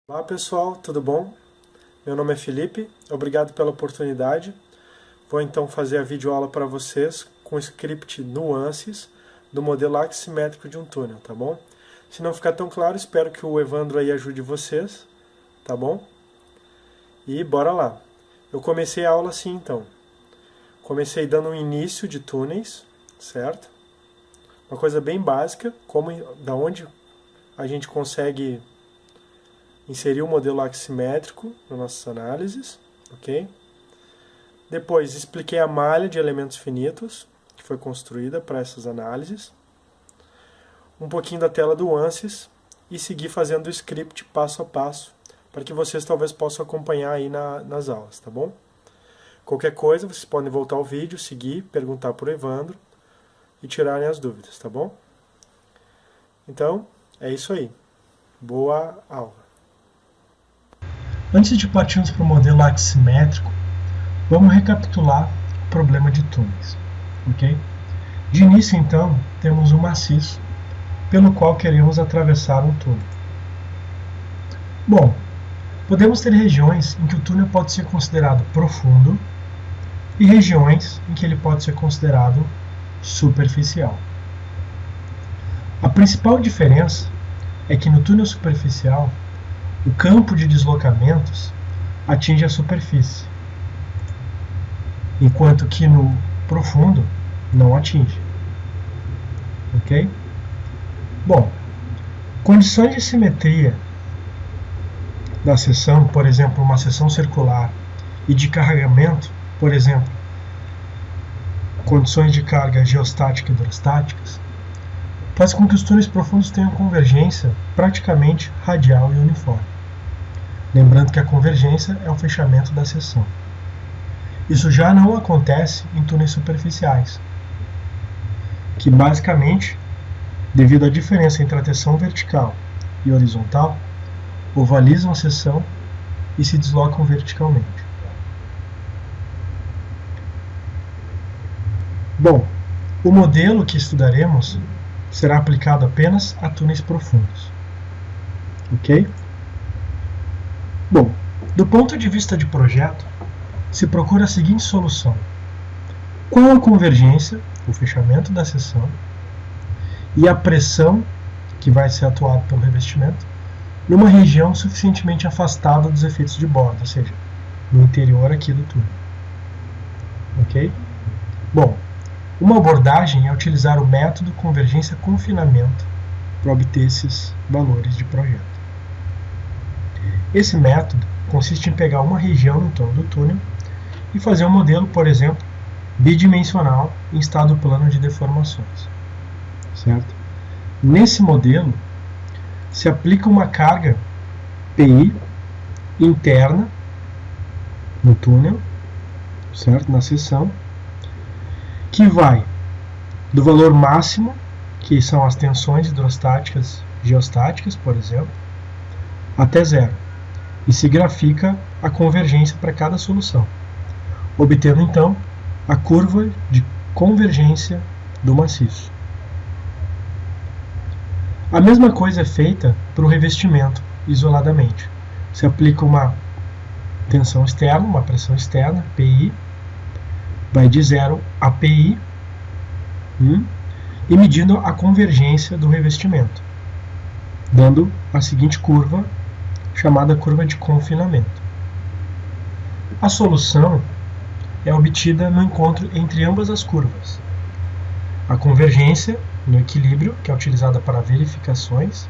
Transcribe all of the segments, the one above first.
Olá pessoal, tudo bom? Meu nome é Felipe, obrigado pela oportunidade. Vou então fazer a videoaula para vocês com o script Nuances do modelo aximétrico de um túnel, tá bom? Se não ficar tão claro, espero que o Evandro aí ajude vocês, tá bom? E bora lá. Eu comecei a aula assim então. Comecei dando um início de túneis, certo? Uma coisa bem básica, da onde a gente consegue inserir o modelo aximétrico nas nossas análises, ok? Depois expliquei a malha de elementos finitos que foi construída para essas análises, um pouquinho da tela do ANSYS e segui fazendo o script passo a passo para que vocês talvez possam acompanhar aí nas aulas, tá bom? Qualquer coisa, vocês podem voltar ao vídeo, seguir, perguntar para o Evandro e tirarem as dúvidas, tá bom? Então, é isso aí. Boa aula! Antes de partirmos para o modelo aximétrico, vamos recapitular o problema de túneis. Okay? De início, então, temos um maciço pelo qual queremos atravessar um túnel. Bom, podemos ter regiões em que o túnel pode ser considerado profundo e regiões em que ele pode ser considerado superficial. A principal diferença é que no túnel superficial, o campo de deslocamentos atinge a superfície, enquanto que no profundo não atinge. Ok? Bom, condições de simetria da seção, por exemplo, uma seção circular, e de carregamento, por exemplo, condições de carga geostática e hidrostáticas, faz com que os túneis profundos tenham convergência praticamente radial e uniforme. Lembrando que a convergência é o fechamento da seção. Isso já não acontece em túneis superficiais, que basicamente, devido à diferença entre a tensão vertical e horizontal, ovalizam a seção e se deslocam verticalmente. Bom, o modelo que estudaremos será aplicado apenas a túneis profundos. Ok? Bom, do ponto de vista de projeto, se procura a seguinte solução. Qual a convergência, o fechamento da seção, e a pressão que vai ser atuada pelo revestimento, numa região suficientemente afastada dos efeitos de borda, ou seja, no interior aqui do túnel. Ok? Bom, uma abordagem é utilizar o método convergência-confinamento para obter esses valores de projeto. Esse método consiste em pegar uma região no torno do túnel e fazer um modelo, por exemplo, bidimensional em estado plano de deformações. Certo? Nesse modelo, se aplica uma carga PI interna no túnel, certo? Na seção, que vai do valor máximo, que são as tensões hidrostáticas, geostáticas, por exemplo, até zero. E se grafica a convergência para cada solução, obtendo então a curva de convergência do maciço. A mesma coisa é feita para o revestimento, isoladamente. Se aplica uma tensão externa, uma pressão externa, PI, vai de 0 a PI, e medindo a convergência do revestimento, dando a seguinte curva, chamada curva de confinamento. A solução é obtida no encontro entre ambas as curvas. A convergência no equilíbrio, que é utilizada para verificações,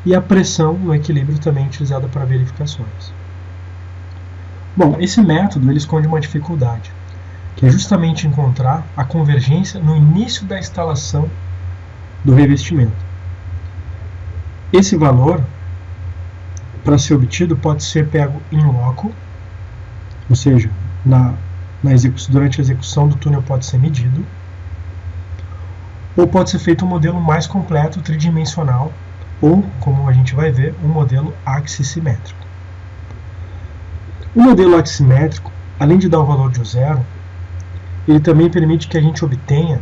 e a pressão no equilíbrio, também utilizada para verificações. Bom, esse método ele esconde uma dificuldade, que é justamente encontrar a convergência no início da instalação do revestimento. Esse valor, para ser obtido, pode ser pego in loco, ou seja, durante a execução do túnel pode ser medido, ou pode ser feito um modelo mais completo, tridimensional, ou, como a gente vai ver, um modelo axissimétrico. O modelo axissimétrico, além de dar o valor de zero, ele também permite que a gente obtenha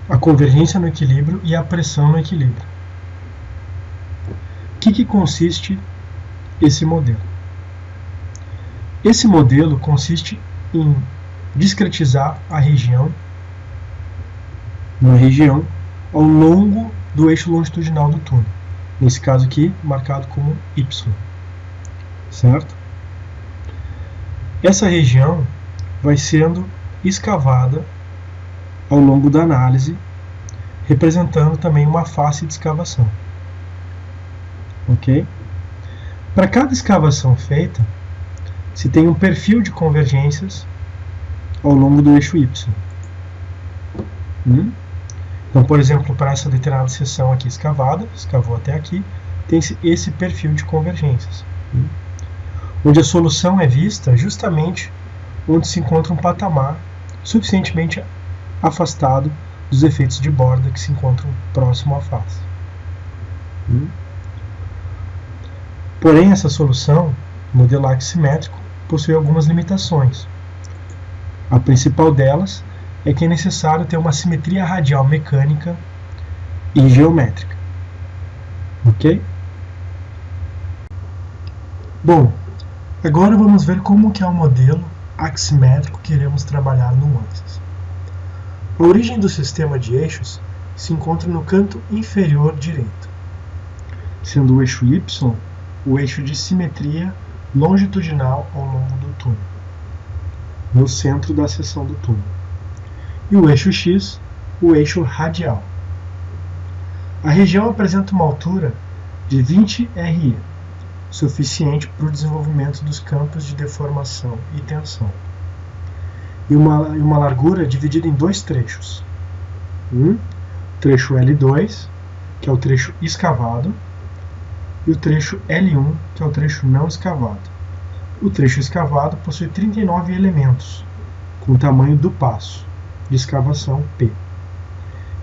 a convergência no equilíbrio e a pressão no equilíbrio. que consiste esse modelo? Esse modelo consiste em discretizar a região, uma região ao longo do eixo longitudinal do túnel. Nesse caso aqui, marcado como Y. Certo? Essa região vai sendo escavada ao longo da análise, representando também uma face de escavação. Ok? Para cada escavação feita, se tem um perfil de convergências ao longo do eixo Y. Então, por exemplo, para essa determinada seção aqui escavada, escavou até aqui, tem esse perfil de convergências. Onde a solução é vista justamente onde se encontra um patamar suficientemente afastado dos efeitos de borda que se encontram próximo à face. Porém, essa solução, modelo aximétrico, possui algumas limitações. A principal delas é que é necessário ter uma simetria radial mecânica e geométrica. Ok? Bom, agora vamos ver como que é o modelo aximétrico que iremos trabalhar no ANSYS. A origem do sistema de eixos se encontra no canto inferior direito, sendo o eixo Y o eixo de simetria longitudinal ao longo do túnel, no centro da seção do túnel, e o eixo X o eixo radial. A região apresenta uma altura de 20 RE, suficiente para o desenvolvimento dos campos de deformação e tensão, e uma largura dividida em dois trechos. Trecho L2, que é o trecho escavado, e o trecho L1, que é o trecho não escavado. O trecho escavado possui 39 elementos, com o tamanho do passo de escavação P.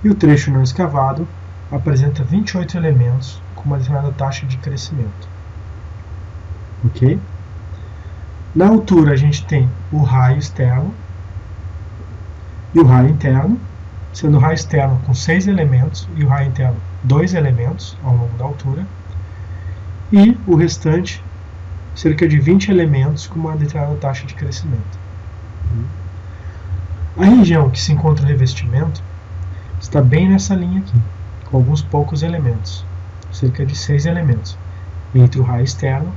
E o trecho não escavado apresenta 28 elementos com uma determinada taxa de crescimento. Ok? Na altura a gente tem o raio externo e o raio interno, sendo o raio externo com 6 elementos e o raio interno 2 elementos ao longo da altura, e o restante cerca de 20 elementos com uma determinada taxa de crescimento. A região que se encontra o revestimento está bem nessa linha aqui, com alguns poucos elementos, cerca de 6 elementos, entre o raio externo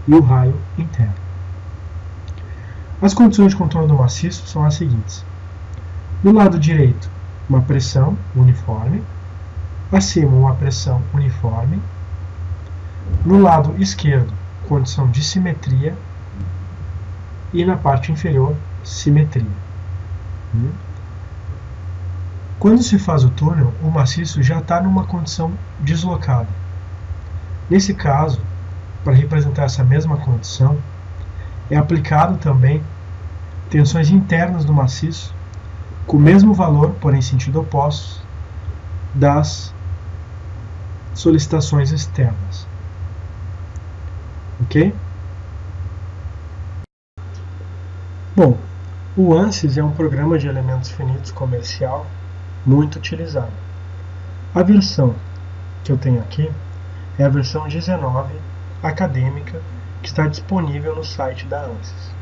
e o raio interno. As condições de contorno do maciço são as seguintes. No lado direito, uma pressão uniforme, acima uma pressão uniforme, no lado esquerdo, condição de simetria, e na parte inferior, simetria. Quando se faz o túnel, o maciço já está numa condição deslocada. Nesse caso, para representar essa mesma condição, é aplicado também tensões internas do maciço, com o mesmo valor, porém sentido oposto, das solicitações externas. Ok? Bom, o ANSYS é um programa de elementos finitos comercial muito utilizado. A versão que eu tenho aqui é a versão 19 acadêmica, que está disponível no site da ANSYS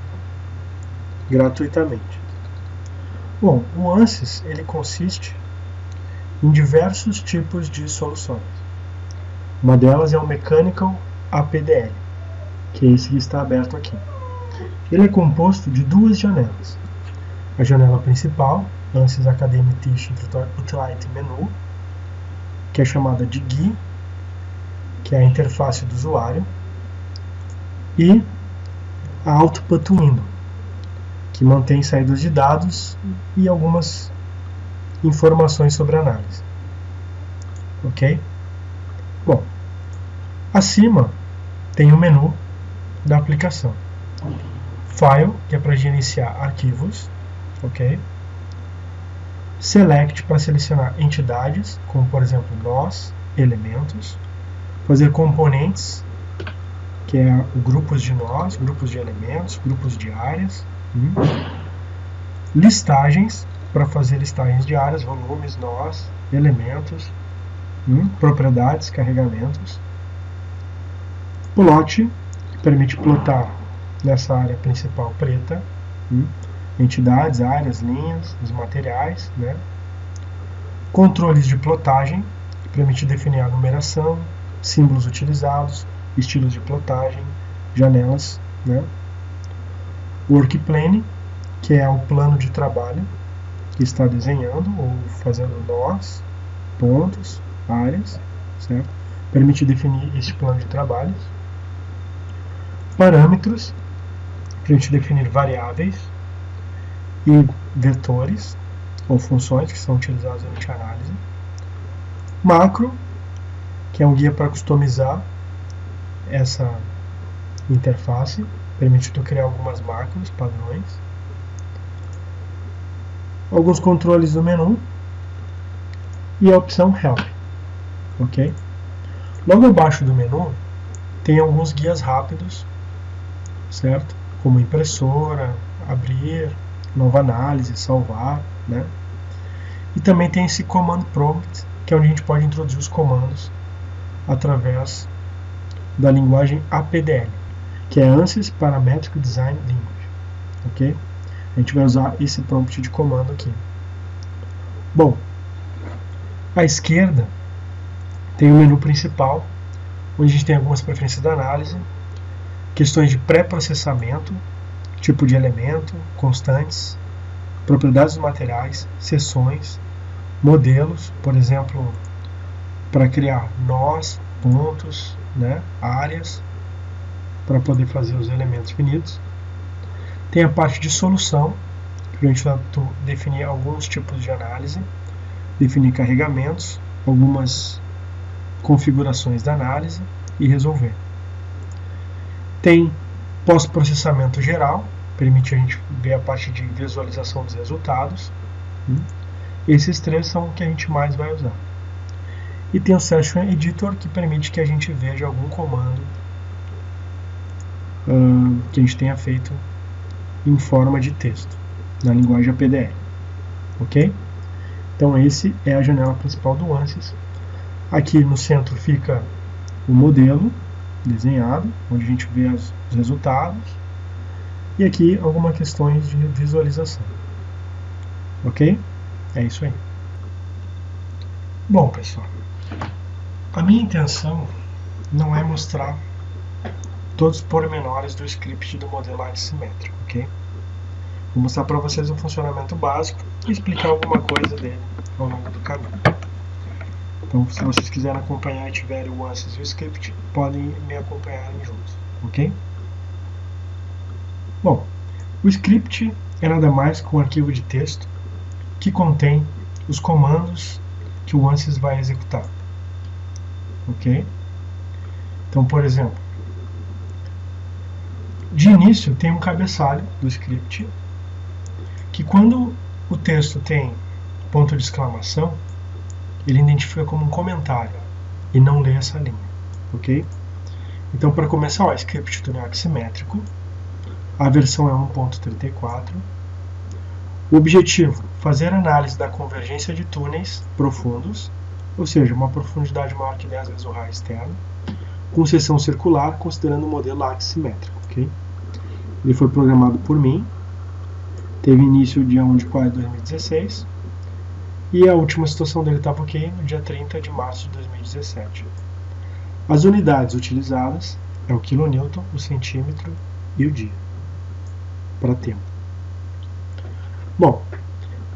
gratuitamente. Bom, o ANSYS ele consiste em diversos tipos de soluções. Uma delas é o Mechanical APDL, que é esse que está aberto aqui. Ele é composto de duas janelas. A janela principal, ANSYS Academy Teaching Utility Menu, que é chamada de GUI, que é a interface do usuário, e a Output Window, que mantém saídas de dados e algumas informações sobre a análise. Ok? Bom, acima tem o menu da aplicação. File, que é para gerenciar arquivos. Ok? Select, para selecionar entidades, como por exemplo nós, elementos. Fazer componentes, que é grupos de nós, grupos de elementos, grupos de áreas. Listagens, para fazer listagens de áreas, volumes, nós, elementos, propriedades, carregamentos. Plot, que permite plotar nessa área principal preta, entidades, áreas, linhas, os materiais, né? Controles de plotagem, que permite definir a numeração, símbolos utilizados, estilos de plotagem, janelas, né? Workplane, que é o plano de trabalho que está desenhando ou fazendo nós, pontos, áreas, certo? Permite definir este plano de trabalhos. Parâmetros, permite definir variáveis e vetores ou funções que são utilizadas durante a análise. Macro, que é um guia para customizar essa interface, permite tu criar algumas macros, padrões. Alguns controles do menu e a opção Help, ok? Logo abaixo do menu tem alguns guias rápidos, certo? Como impressora, abrir, nova análise, salvar, né? E também tem esse Command Prompt, que é onde a gente pode introduzir os comandos através da linguagem APDL, que é ANSYS Parametric Design Language, ok? A gente vai usar esse prompt de comando aqui. Bom, à esquerda tem o menu principal, onde a gente tem algumas preferências da análise, questões de pré-processamento, tipo de elemento, constantes, propriedades dos materiais, seções, modelos, por exemplo, para criar nós, pontos, né, áreas, para poder fazer os elementos finitos. Tem a parte de solução, que a gente vai definir alguns tipos de análise, definir carregamentos, algumas configurações da análise e resolver. Tem pós-processamento geral, permite a gente ver a parte de visualização dos resultados. Esses três são o que a gente mais vai usar. E tem o Session Editor, que permite que a gente veja algum comando que a gente tenha feito em forma de texto, na linguagem APDL. Ok? Então esse é a janela principal do ANSYS. Aqui no centro fica o modelo desenhado, onde a gente vê os resultados. E aqui algumas questões de visualização. Ok? É isso aí. Bom, pessoal, a minha intenção não é mostrar todos os pormenores do script do modelo aximétrico, ok? Vou mostrar para vocês o funcionamento básico e explicar alguma coisa dele ao longo do caminho. Então, se vocês quiserem acompanhar e tiverem o ANSYS e o script, podem me acompanharem juntos, ok? Bom, o script é nada mais que um arquivo de texto que contém os comandos que o ANSYS vai executar, ok? Então, por exemplo, de início tem um cabeçalho do script que, quando o texto tem ponto de exclamação, ele identifica como um comentário e não lê essa linha, ok? Então, para começar, o script do aximétrico, a versão é 1.34. O objetivo, fazer análise da convergência de túneis profundos, ou seja, uma profundidade maior que 10 vezes o raio externo, com seção circular, considerando o modelo aximétrico, ok? Ele foi programado por mim, teve início dia 1 de 4 de 2016, e a última situação dele estava ok no dia 30 de março de 2017. As unidades utilizadas é o quilonewton, o centímetro e o dia, para tempo. Bom,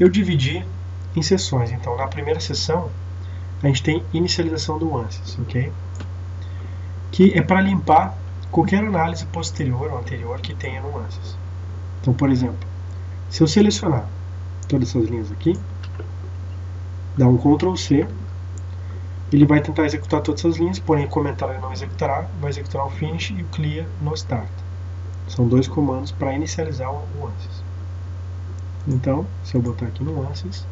eu dividi em sessões, então na primeira sessão a gente tem inicialização do ANSYS, ok? Que é para limpar qualquer análise posterior ou anterior que tenha no ANSYS. Então, por exemplo, se eu selecionar todas essas linhas aqui, dar um Ctrl C, ele vai tentar executar todas essas linhas, porém o comentário ele não executará, vai executar o Finish e o Clear no Start. São dois comandos para inicializar o ANSYS. Então, se eu botar aqui no ANSYS,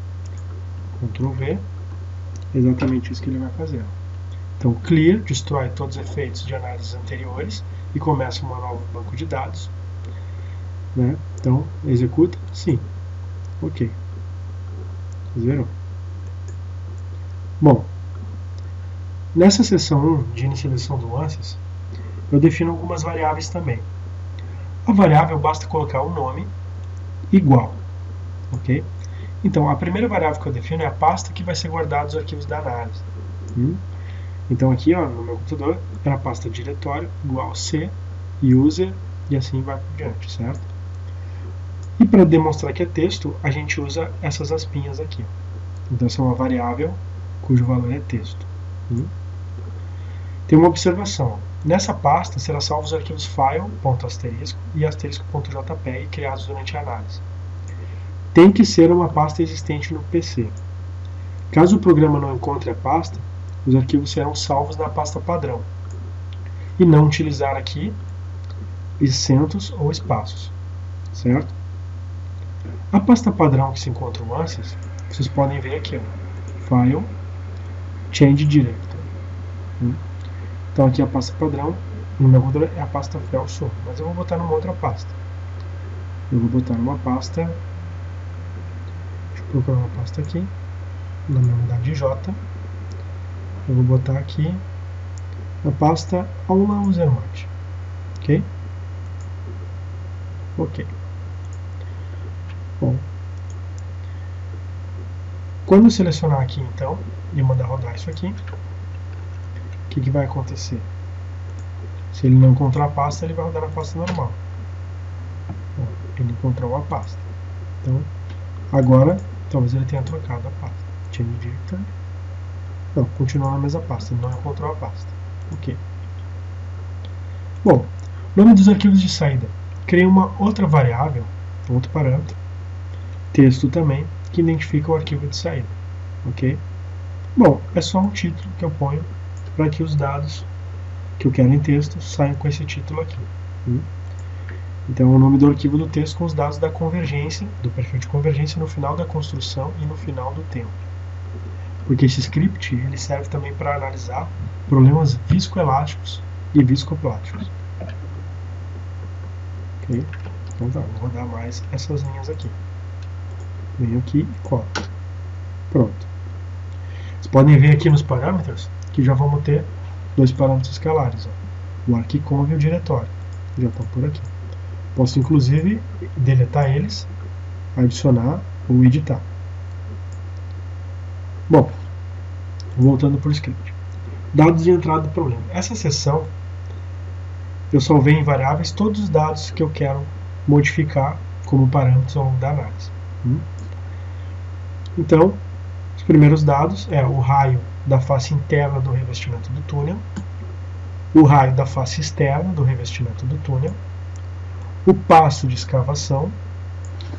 Ctrl V, é exatamente isso que ele vai fazer. Então, Clear destrói todos os efeitos de análises anteriores e começa um novo banco de dados. Né? Então, executa? Sim. Ok. Zerou. Bom, nessa seção 1 de inicialização do ANSYS, eu defino algumas variáveis também. A variável basta colocar o nome igual, ok? Então, a primeira variável que eu defino é a pasta que vai ser guardada os arquivos da análise. Então, aqui ó, no meu computador, é a pasta diretório igual C, user, e assim vai por diante, certo? E para demonstrar que é texto, a gente usa essas aspinhas aqui. Então, essa é uma variável cujo valor é texto. Tem uma observação. Nessa pasta será salvo os arquivos file.asterisco e asterisco.jpg criados durante a análise. Tem que ser uma pasta existente no PC. Caso o programa não encontre a pasta, os arquivos serão salvos na pasta padrão e não utilizar aqui acentos ou espaços, certo? A pasta padrão que se encontra no ANSYS, vocês podem ver aqui, ó, File, Change Directory. Então aqui a pasta padrão, no meu computador é a pasta FELSO, mas eu vou botar numa outra pasta. Eu vou botar numa pasta, deixa eu procurar uma pasta aqui, na minha unidade J. Eu vou botar aqui a pasta Aula Usermat, ok? Ok. Bom, quando eu selecionar aqui então e mandar rodar isso aqui, o que vai acontecer? Se ele não encontrar a pasta, ele vai rodar na pasta normal. Bom, ele encontrou a pasta. Então, agora, talvez ele tenha trocado a pasta. Change Directory. Não, continua na mesma pasta, ele não encontrou a pasta. Ok. Bom, nome dos arquivos de saída. Criei uma outra variável, outro parâmetro, texto também, que identifica o arquivo de saída. Ok? Bom, é só um título que eu ponho para que os dados que eu quero em texto saiam com esse título aqui. Então, é o nome do arquivo do texto com os dados da convergência, do perfil de convergência no final da construção e no final do tempo. Porque esse script ele serve também para analisar problemas viscoelásticos e viscoplásticos. Ok? Então tá, vou rodar mais essas linhas aqui. Venho aqui e colo. Pronto. Vocês podem ver aqui nos parâmetros que já vamos ter dois parâmetros escalares. Ó. O arquiconv e o diretório. Já estão por aqui. Posso inclusive deletar eles, adicionar ou editar. Bom, voltando para o script. Dados de entrada do problema. Essa seção eu salvei em variáveis todos os dados que eu quero modificar como parâmetros ao longo da análise. Então, os primeiros dados é o raio da face interna do revestimento do túnel, o raio da face externa do revestimento do túnel, o passo de escavação,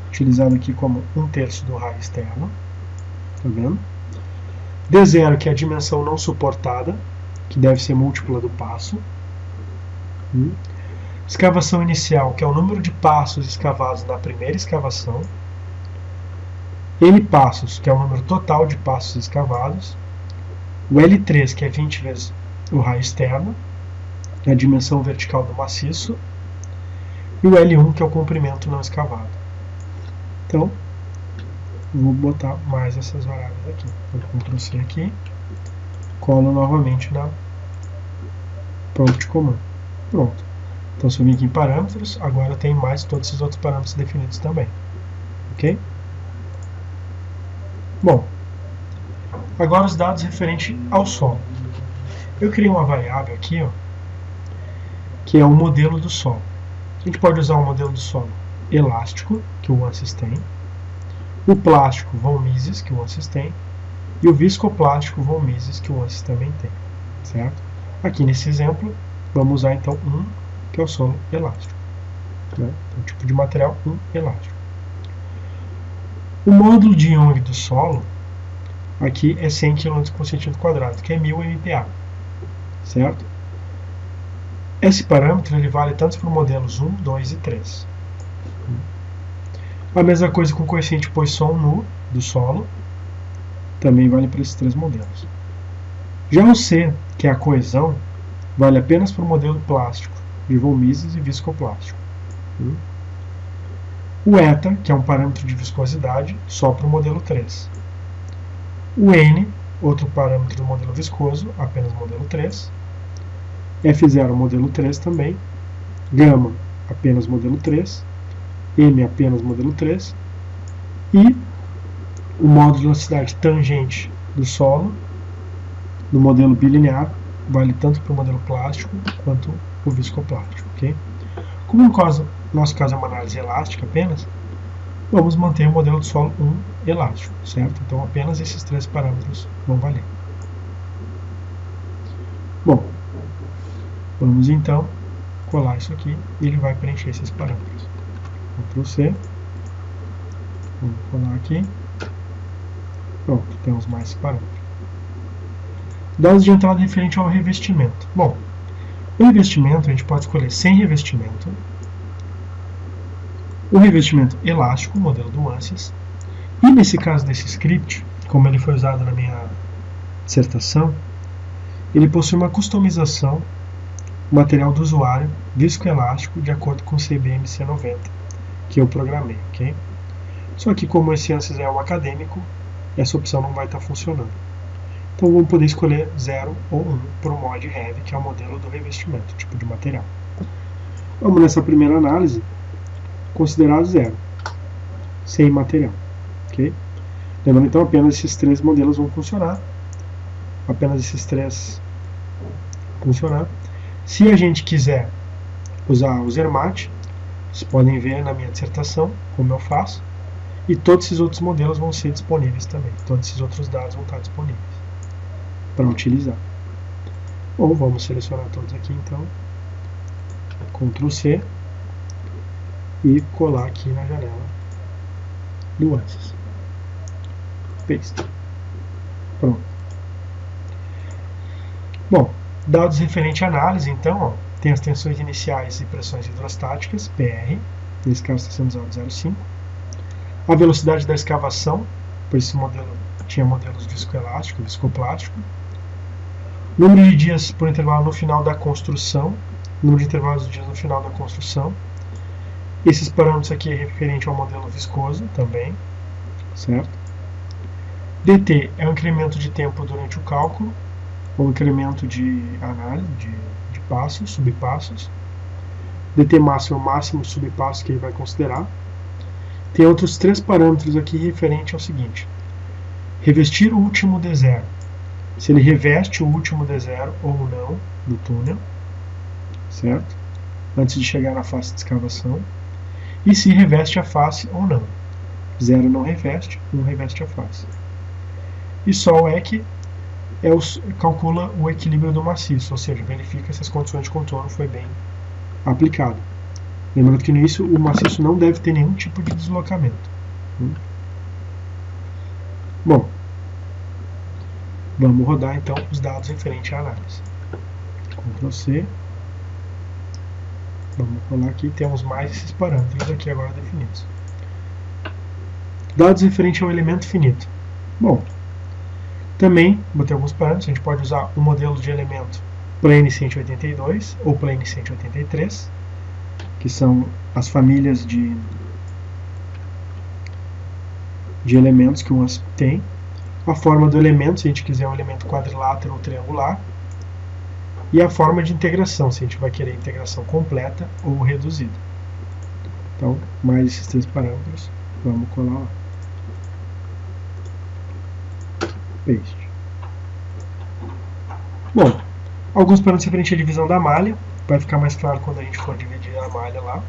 utilizado aqui como 1/3 do raio externo, tá vendo? D0, que é a dimensão não suportada, que deve ser múltipla do passo. Escavação inicial, que é o número de passos escavados na primeira escavação. N passos, que é o número total de passos escavados. O L3, que é 20 vezes o raio externo, é a dimensão vertical do maciço. E o L1, que é o comprimento não escavado. Então, vou botar mais essas variáveis aqui. Vou Ctrl C aqui, colo novamente na prompt command. Pronto. Então, se eu vir aqui em parâmetros, agora tem mais todos esses outros parâmetros definidos também. Ok? Bom, agora os dados referentes ao solo. Eu criei uma variável aqui, ó, que é o modelo do solo. A gente pode usar o modelo do solo elástico, que o ANSYS tem, o plástico von Mises, que o ANSYS tem, e o viscoplástico von Mises, que o ANSYS também tem. Certo? Aqui nesse exemplo, vamos usar então um, que é o solo elástico. Né? Então, tipo de material, elástico. O módulo de Young do solo, aqui é 100 km por centímetro quadrado, que é 1000 MPa. Certo? Esse parâmetro ele vale tanto para os modelos 1, 2 e 3. A mesma coisa com o coeficiente Poisson nu do solo, também vale para esses três modelos. Já o C, que é a coesão, vale apenas para o modelo plástico, de von Mises e viscoplástico. O eta, que é um parâmetro de viscosidade, só para o modelo 3. O N, outro parâmetro do modelo viscoso, apenas modelo 3. F0 modelo 3 também, gama apenas modelo 3, M apenas modelo 3, e o módulo de elasticidade tangente do solo, do modelo bilinear, vale tanto para o modelo plástico quanto o viscoplástico. Okay? Como no nosso caso é uma análise elástica apenas, vamos manter o modelo de solo 1 elástico, certo? Então apenas esses 3 parâmetros vão valer. Bom, vamos então colar isso aqui e ele vai preencher esses parâmetros. Ctrl C, vamos colar aqui, pronto, temos mais parâmetros. Dados de entrada referente ao revestimento. Bom, o revestimento a gente pode escolher sem revestimento, o revestimento elástico, modelo do ANSYS, e nesse caso desse script, como ele foi usado na minha dissertação, ele possui uma customização material do usuário viscoelástico de acordo com o CBM C90 que eu programei, ok? Só que como esse ANSYS é um acadêmico, essa opção não vai estar funcionando. Então vamos poder escolher 0 ou 1 para o mod Heavy, que é o modelo do revestimento, tipo de material. Vamos nessa primeira análise considerar 0, sem material, ok? Lembrando então apenas esses 3 modelos vão funcionar, apenas esses 3 funcionar. Se a gente quiser usar o Zermatt, vocês podem ver na minha dissertação como eu faço, e todos esses outros modelos vão ser disponíveis também, todos esses outros dados vão estar disponíveis para utilizar. Ou vamos selecionar todos aqui então, Ctrl C, e colar aqui na janela do ANSYS. Paste. Pronto. Bom, dados referente à análise, então, ó, tem as tensões iniciais e pressões hidrostáticas, PR, nesse caso está sendo usado 0,5. A velocidade da escavação, por esse modelo tinha modelos viscoelástico, viscoplástico. Número de dias por intervalo no final da construção, número de intervalos de dias no final da construção. Esses parâmetros aqui é referente ao modelo viscoso também, certo? DT é o incremento de tempo durante o cálculo, ou incremento de análise, de passos, subpassos. DT máximo é o máximo subpasso que ele vai considerar. Tem outros 3 parâmetros aqui referente ao seguinte: revestir o último D0. Se ele reveste o último D0 ou não do túnel, certo? Antes de chegar na face de escavação. E se reveste a face ou não. 0 não reveste, 1 reveste a face. E só o EC calcula o equilíbrio do maciço, ou seja, verifica se as condições de contorno foi bem aplicado. Lembrando que nisso o maciço não deve ter nenhum tipo de deslocamento. Bom, vamos rodar então os dados referentes à análise. Ctrl C. Vamos colar aqui, temos mais esses parâmetros aqui agora definidos. Dados referentes ao elemento finito. Bom, também botei alguns parâmetros, a gente pode usar o modelo de elemento Plane 182 ou Plane 183, que são as famílias de elementos que o ANSYS tem. A forma do elemento, se a gente quiser um elemento quadrilátero ou triangular. E a forma de integração, se a gente vai querer integração completa ou reduzida. Então, mais esses 3 parâmetros, vamos colar lá. Paste. Bom, alguns parâmetros referentes à divisão da malha, vai ficar mais claro quando a gente for dividir a malha lá.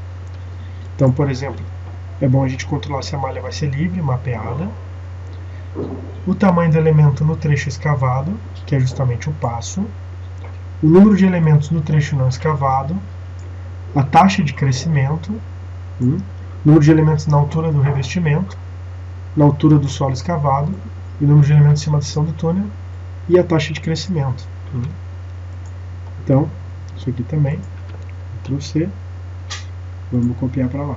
Então, por exemplo, é bom a gente controlar se a malha vai ser livre, mapeada. O tamanho do elemento no trecho escavado, que é justamente o passo. O número de elementos no trecho não escavado, a taxa de crescimento, número de elementos na altura do revestimento, na altura do solo escavado, e o número de elementos em cima da seção do túnel, e a taxa de crescimento. Então, isso aqui também, Ctrl C, vamos copiar para lá.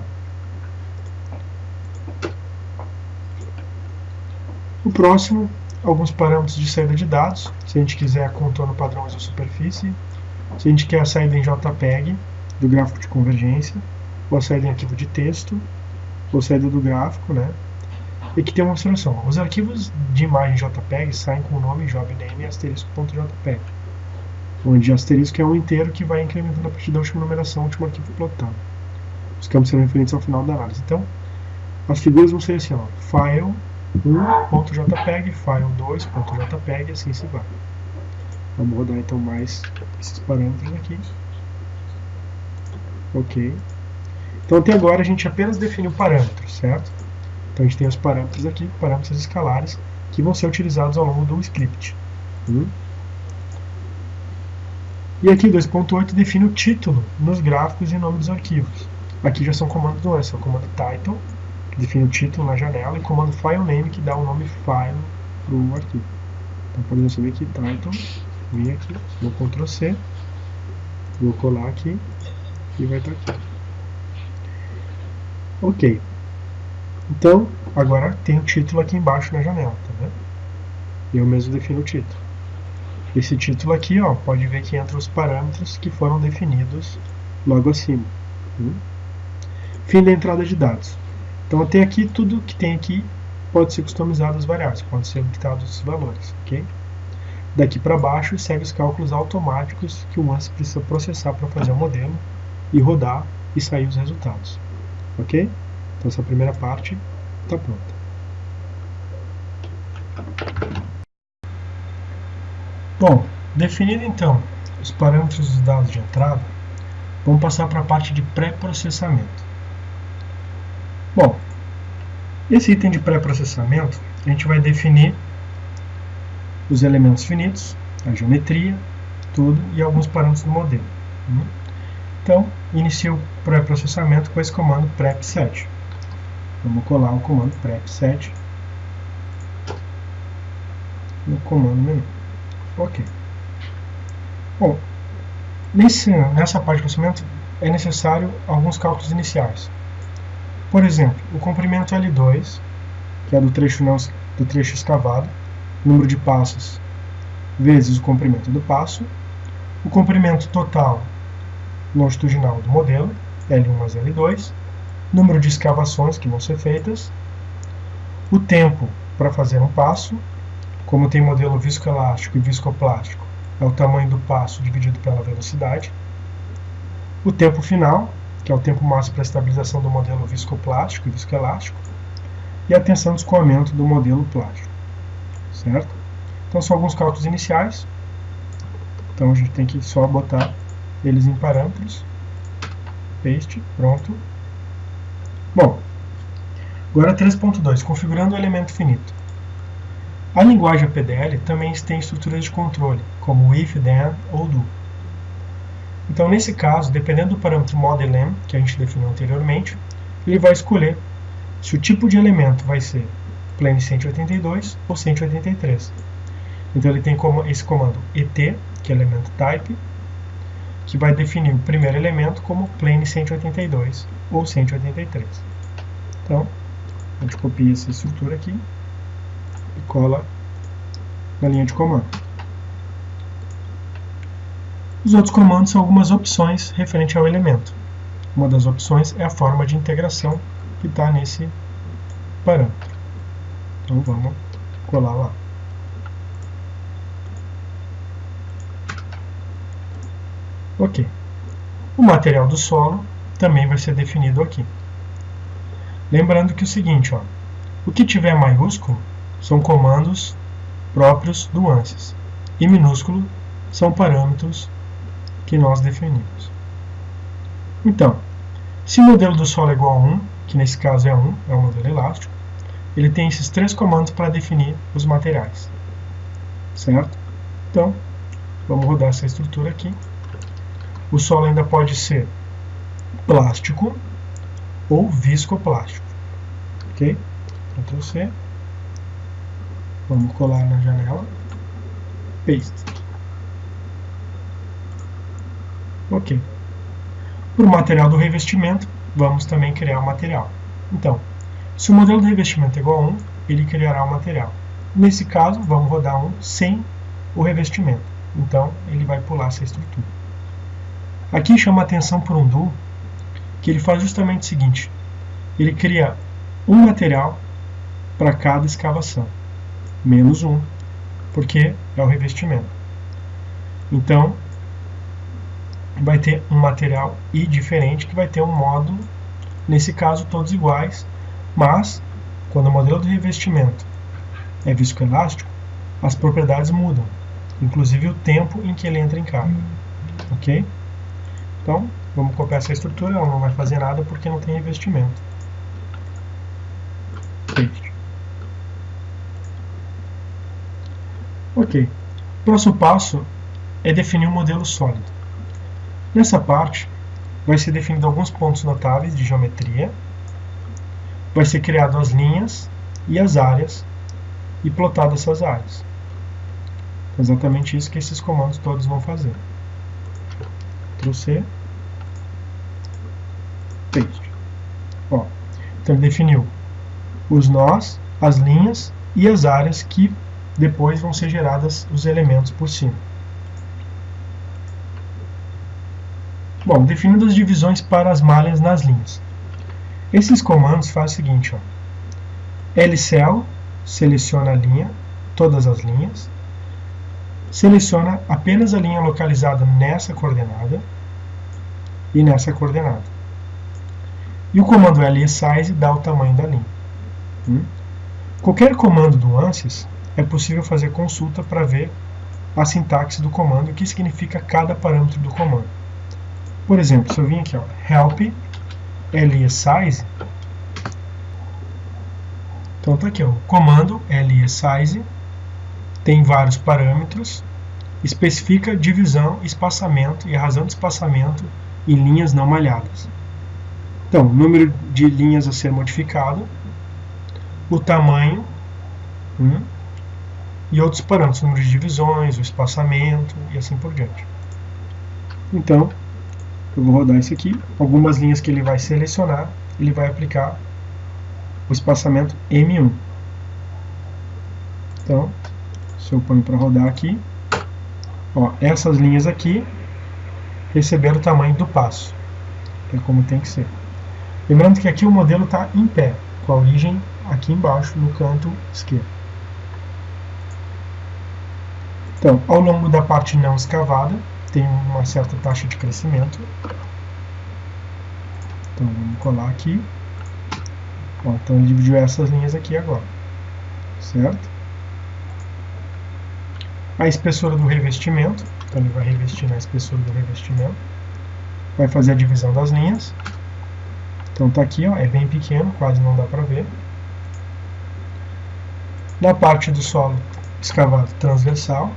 O próximo, alguns parâmetros de saída de dados, se a gente quiser contorno padrão isosuperfície, se a gente quer a saída em JPEG do gráfico de convergência, ou a saída em arquivo de texto, ou a saída do gráfico, né? E aqui tem uma observação: os arquivos de imagem JPEG saem com o nome jobname e asterisco.jpg. onde asterisco é um inteiro que vai incrementando a partir da última numeração, o último arquivo plotado. Os campos serão referentes ao final da análise. Então, as figuras vão ser assim, ó, file 1.jpg, file 2.jpg, e assim se vai. Vamos rodar então mais esses parâmetros aqui. Ok. Então até agora a gente apenas definiu parâmetros, certo? Então a gente tem os parâmetros aqui, parâmetros escalares, que vão ser utilizados ao longo do script. E aqui 2.8 define o título nos gráficos e nome dos arquivos. Aqui já são comandos do ANSYS, é o comando title, que define o título na janela, e o comando filename, que dá o nome file para o arquivo. Então podemos saber aqui, title, vim aqui, vou Ctrl C, vou colar aqui, e vai estar aqui. Ok. Então, agora tem o título aqui embaixo na janela, tá vendo? Eu mesmo defino o título. Esse título aqui, ó, pode ver que entra os parâmetros que foram definidos logo acima. Fim da entrada de dados. Então, até aqui, tudo que tem aqui pode ser customizado as variáveis, pode ser editados os valores, ok? Daqui para baixo, segue os cálculos automáticos que o ANSYS precisa processar para fazer o modelo e rodar e sair os resultados, ok? Então, essa primeira parte está pronta. Bom, definido então os parâmetros dos dados de entrada, vamos passar para a parte de pré-processamento. Bom, esse item de pré-processamento, a gente vai definir os elementos finitos, a geometria, tudo e alguns parâmetros do modelo. Então, inicia o pré-processamento com esse comando prep7. Vamos colar o comando prep7 no comando menu. Ok. Bom, nessa parte de processamento é necessário alguns cálculos iniciais. Por exemplo, o comprimento L2, que é do trecho escavado, número de passos vezes o comprimento do passo, o comprimento total longitudinal do modelo, L1 mais L2, número de escavações que vão ser feitas, o tempo para fazer um passo, como tem modelo viscoelástico e viscoplástico, é o tamanho do passo dividido pela velocidade, o tempo final, que é o tempo máximo para a estabilização do modelo viscoplástico e viscoelástico, e a tensão de escoamento do modelo plástico, certo? Então são alguns cálculos iniciais, então a gente tem que só botar eles em parâmetros, paste, pronto. Bom, agora 3.2, configurando o elemento finito. A linguagem APDL também tem estruturas de controle, como if, then ou do. Então, nesse caso, dependendo do parâmetro modelM, que a gente definiu anteriormente, ele vai escolher se o tipo de elemento vai ser plane 182 ou 183. Então, ele tem esse comando et, que é elemento type, que vai definir o primeiro elemento como plane 182 ou 183. Então, a gente copia essa estrutura aqui e cola na linha de comando. Os outros comandos são algumas opções referente ao elemento. Uma das opções é a forma de integração que está nesse parâmetro. Então vamos colar lá. Ok. O material do solo também vai ser definido aqui. Lembrando que é o seguinte, ó, o que tiver maiúsculo são comandos próprios do ANSYS. E minúsculo são parâmetros que nós definimos. Então, se o modelo do solo é igual a 1, que nesse caso é 1, é um modelo elástico, ele tem esses três comandos para definir os materiais. Certo? Então, vamos rodar essa estrutura aqui. O solo ainda pode ser plástico ou viscoplástico. Ok? Ctrl C. Vamos colar na janela. Paste. Ok. Para o material do revestimento, vamos também criar o material. Então, se o modelo do revestimento é igual a 1, ele criará o material. Nesse caso, vamos rodar um sem o revestimento. Então, ele vai pular essa estrutura. Aqui chama a atenção por um do, que ele faz justamente o seguinte. Ele cria um material para cada escavação. Menos um, porque é o revestimento. Então, vai ter um material I diferente, que vai ter um módulo, nesse caso todos iguais, mas quando o modelo de revestimento é viscoelástico, as propriedades mudam, inclusive o tempo em que ele entra em carga. Ok? Então, vamos copiar essa estrutura, ela não vai fazer nada porque não tem revestimento. Paste. Ok. O próximo passo é definir um modelo sólido. Nessa parte, vai ser definido alguns pontos notáveis de geometria, vai ser criado as linhas e as áreas e plotado essas áreas. É exatamente isso que esses comandos todos vão fazer. Ctrl+C, paste. Ó, então ele definiu os nós, as linhas e as áreas que depois vão ser geradas os elementos por cima. Bom, definindo as divisões para as malhas nas linhas. Esses comandos fazem o seguinte, ó. LCell seleciona a linha, todas as linhas, seleciona apenas a linha localizada nessa coordenada e nessa coordenada. E o comando lsize dá o tamanho da linha. Qualquer comando do ANSYS é possível fazer consulta para ver a sintaxe do comando e o que significa cada parâmetro do comando. Por exemplo, se eu vim aqui, ó, help lsize, então tá aqui, ó, o comando lsize tem vários parâmetros, especifica divisão, espaçamento e a razão de espaçamento em linhas não malhadas. Então, o número de linhas a ser modificado, o tamanho e outros parâmetros, o número de divisões, o espaçamento e assim por diante. Então, eu vou rodar isso aqui. Algumas linhas que ele vai selecionar, ele vai aplicar o espaçamento M1. Então, se eu ponho para rodar aqui, ó, essas linhas aqui receberam o tamanho do passo, que é como tem que ser. Lembrando que aqui o modelo está em pé, com a origem aqui embaixo, no canto esquerdo. Então, ao longo da parte não escavada, tem uma certa taxa de crescimento. Então, vamos colar aqui. Ó, então, ele dividiu essas linhas aqui agora. Certo? A espessura do revestimento. Então, ele vai revestir na espessura do revestimento. Vai fazer a divisão das linhas. Então, tá aqui, ó, é bem pequeno, quase não dá para ver. Na parte do solo escavado transversal,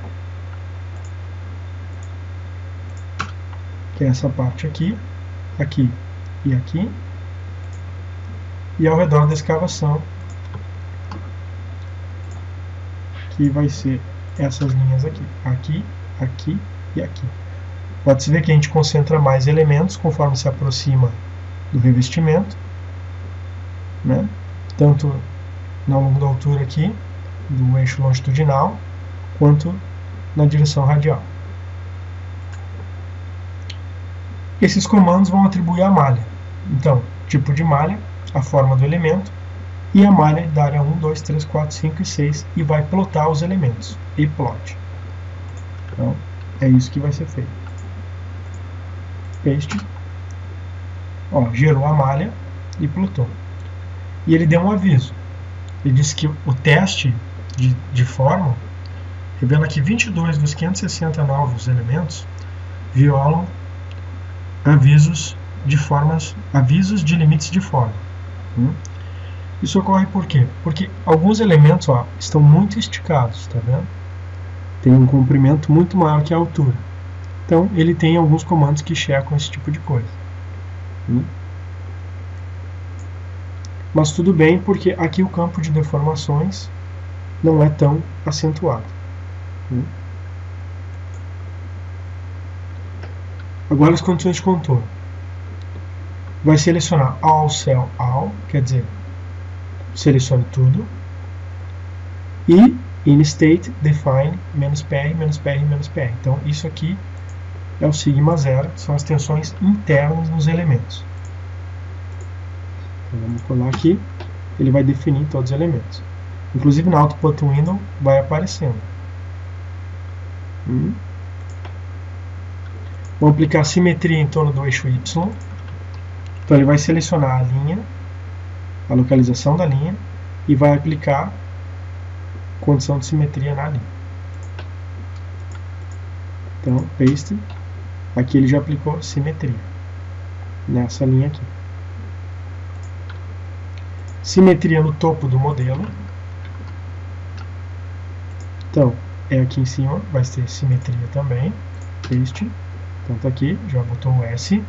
que é essa parte aqui, aqui e aqui, e ao redor da escavação, que vai ser essas linhas aqui, aqui, aqui e aqui. Pode-se ver que a gente concentra mais elementos conforme se aproxima do revestimento, né? Tanto ao longo da altura aqui, do eixo longitudinal, quanto na direção radial. Esses comandos vão atribuir a malha. Então, tipo de malha, a forma do elemento, e a malha da área 1, 2, 3, 4, 5 e 6, e vai plotar os elementos, e plot. Então, é isso que vai ser feito. Paste. Ó, gerou a malha e plotou. E ele deu um aviso. Ele disse que o teste de forma revela que 22 dos 560 novos elementos violam avisos de limites de forma. Isso ocorre por quê? Porque alguns elementos, ó, estão muito esticados, tá vendo? Tem um comprimento muito maior que a altura. Então, ele tem alguns comandos que checam esse tipo de coisa. Mas tudo bem, porque aqui o campo de deformações não é tão acentuado. Agora as condições de contorno. Vai selecionar All Cell All, quer dizer, selecione tudo. E in state define -PR, -PR, -PR. Então isso aqui é o sigma zero, são as tensões internas nos elementos. Então, vamos colar aqui, ele vai definir todos os elementos. Inclusive na Output Window vai aparecendo. Vou aplicar simetria em torno do eixo Y. Então ele vai selecionar a linha, a localização da linha, e vai aplicar condição de simetria na linha. Então, paste. Aqui ele já aplicou simetria, nessa linha aqui. Simetria no topo do modelo. Então, é aqui em cima, vai ter simetria também. Paste. Então tá aqui, já botou o S.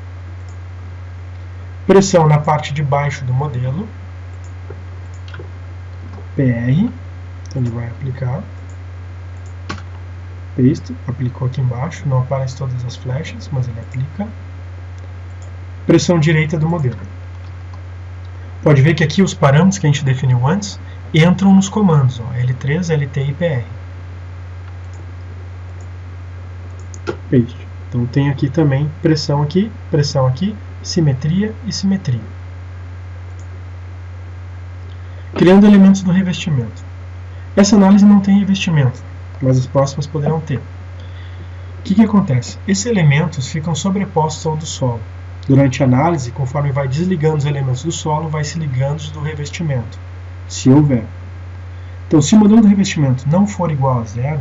Pressão na parte de baixo do modelo. PR. Então ele vai aplicar. Paste. Aplicou aqui embaixo. Não aparece todas as flechas, mas ele aplica. Pressão direita do modelo. Pode ver que aqui os parâmetros que a gente definiu antes entram nos comandos, ó, L3, LT e PR. Paste. Então tem aqui também pressão aqui, simetria e simetria. Criando elementos do revestimento. Essa análise não tem revestimento, mas as próximas poderão ter. O que acontece? Esses elementos ficam sobrepostos ao do solo. Durante a análise, conforme vai desligando os elementos do solo, vai se ligando os do revestimento, se houver. Então, se o modelo do revestimento não for igual a zero,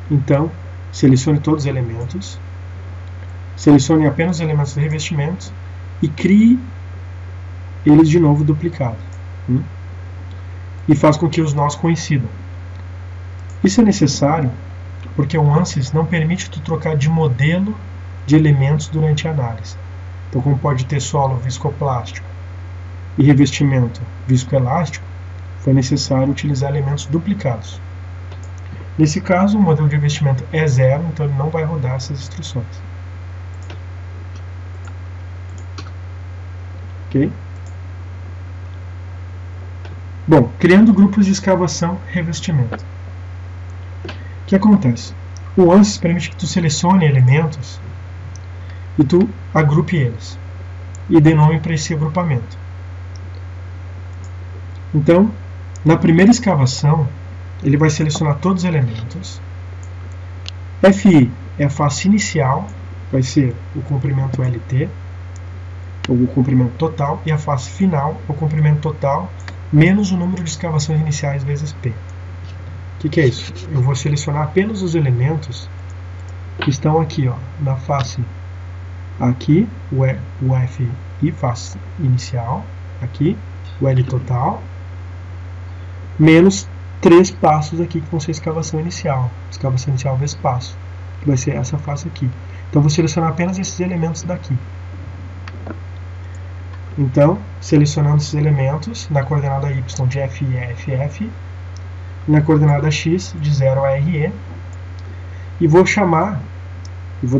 então selecione todos os elementos, selecione apenas os elementos do revestimento e crie eles de novo duplicados. E faz com que os nós coincidam. Isso é necessário porque o ANSYS não permite tu trocar de modelo de elementos durante a análise. Então, como pode ter solo viscoplástico e revestimento viscoelástico, foi necessário utilizar elementos duplicados. Nesse caso, o modelo de revestimento é zero, então ele não vai rodar essas instruções. Ok? Bom, criando grupos de escavação e revestimento. O que acontece? O ANSYS permite que tu selecione elementos e tu agrupe eles e dê nome para esse agrupamento. Então, na primeira escavação, ele vai selecionar todos os elementos. FI é a face inicial, vai ser o comprimento LT, ou o comprimento total, e a face final, o comprimento total, menos o número de escavações iniciais vezes P. O que é isso? Eu vou selecionar apenas os elementos que estão aqui, ó, na face aqui, o FI, face inicial, aqui, o L total, menos 3 passos aqui que vão ser escavação inicial vezes passo, que vai ser essa face aqui. Então vou selecionar apenas esses elementos daqui. Então, selecionando esses elementos, na coordenada Y de FI a FF, na coordenada X de 0 a RE, e vou